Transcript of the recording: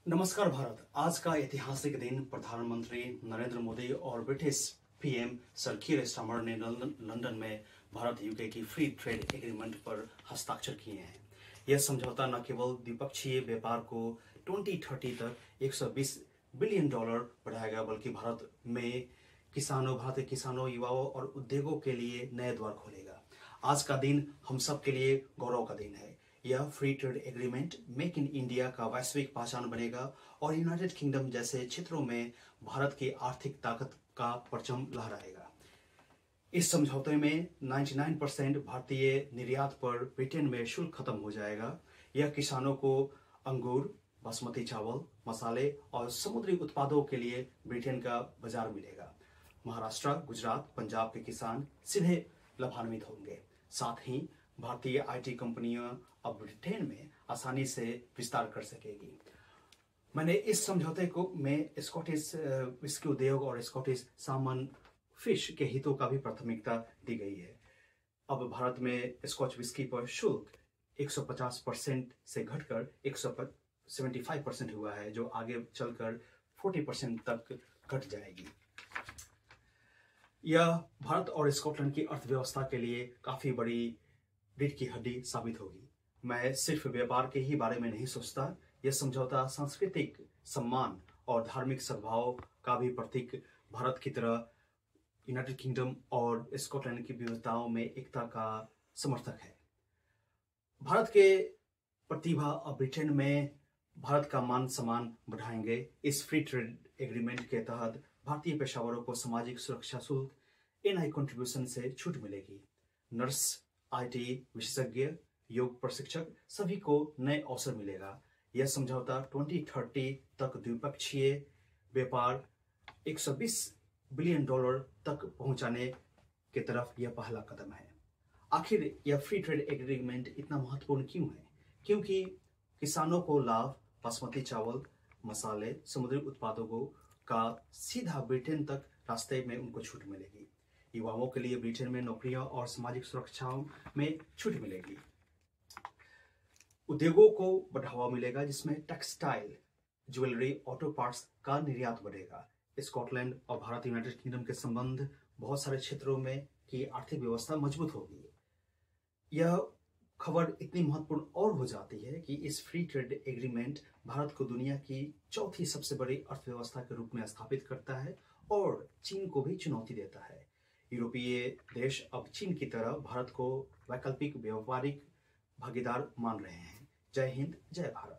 नमस्कार भारत। आज का ऐतिहासिक दिन प्रधानमंत्री नरेंद्र मोदी और ब्रिटिश पीएम सर कीर स्टारमर ने लंदन में भारत यूके की फ्री ट्रेड एग्रीमेंट पर हस्ताक्षर किए हैं। यह समझौता न केवल द्विपक्षीय व्यापार को 2030 तक $120 बिलियन बढ़ाएगा, बल्कि भारतीय किसानों, युवाओं और उद्योगों के लिए नए द्वार खोलेगा। आज का दिन हम सब के लिए गौरव का दिन है। यह free trade agreement make in India का वैश्विक पहचान बनेगा और यूनाइटेड किंगडम जैसे क्षेत्रों में भारत की आर्थिक ताकत का परचम लहराएगा। इस समझौते में 99% भारतीय निर्यात पर ब्रिटेन में शुल्क खत्म हो जाएगा। यह किसानों को अंगूर, बासमती चावल, मसाले और समुद्री उत्पादों के लिए ब्रिटेन का बाजार मिलेगा। महाराष्ट्र, गुजरात, पंजाब के किसान सीधे लाभान्वित होंगे। साथ ही भारतीय आईटी कंपनियां अब ब्रिटेन में आसानी से विस्तार कर सकेगी। मैंने इस समझौते को में स्कॉटिश विस्की उद्योग और स्कॉटिश सामन फिश के हितों का भी प्राथमिकता दी गई है। अब भारत में स्कॉच विस्की पर शुल्क 150% से घटकर 175% हुआ है, जो आगे चलकर 40% तक घट जाएगी। यह भारत और स्कॉटलैंड की अर्थव्यवस्था के लिए काफी बड़ी रीढ़ की हड्डी साबित होगी। मैं सिर्फ व्यापार के ही बारे में नहीं सोचता। यह समझौता सांस्कृतिक सम्मान और धार्मिक सद्भाव का भी प्रतीक भारत की तरह यूनाइटेड किंगडम और स्कॉटलैंड की विविधताओं में एकता का समर्थक है। भारत के प्रतिभा और ब्रिटेन में भारत का मान सम्मान बढ़ाएंगे। इस फ्री ट्रेड एग्रीमेंट के तहत भारतीय पेशेवरों को सामाजिक सुरक्षा शुल्क NI कंट्रीब्यूशन से छूट मिलेगी। नर्स, IT विशेषज्ञ, योग प्रशिक्षक सभी को नए अवसर मिलेगा। यह समझौता 2030 तक द्विपक्षीय व्यापार $120 बिलियन तक पहुंचाने की तरफ यह पहला कदम है। आखिर यह फ्री ट्रेड एग्रीमेंट इतना महत्वपूर्ण क्यों है? क्योंकि किसानों को लाभ, बासमती चावल, मसाले, समुद्री उत्पादों का सीधा ब्रिटेन तक रास्ते में उनको छूट मिलेगी। युवाओं के लिए ब्रिटेन में नौकरियां और सामाजिक सुरक्षाओं में छूट मिलेगी। उद्योगों को बढ़ावा मिलेगा, जिसमें टेक्सटाइल, ज्वेलरी, ऑटो पार्ट्स का निर्यात बढ़ेगा। स्कॉटलैंड और भारत यूनाइटेड किंगडम के संबंध बहुत सारे क्षेत्रों में की आर्थिक व्यवस्था मजबूत होगी। यह खबर इतनी महत्वपूर्ण और हो जाती है कि इस फ्री ट्रेड एग्रीमेंट भारत को दुनिया की चौथी सबसे बड़ी अर्थव्यवस्था के रूप में स्थापित करता है और चीन को भी चुनौती देता है। यूरोपीय देश अब चीन की तरह भारत को वैकल्पिक व्यापारिक भागीदार मान रहे हैं। जय हिंद, जय भारत।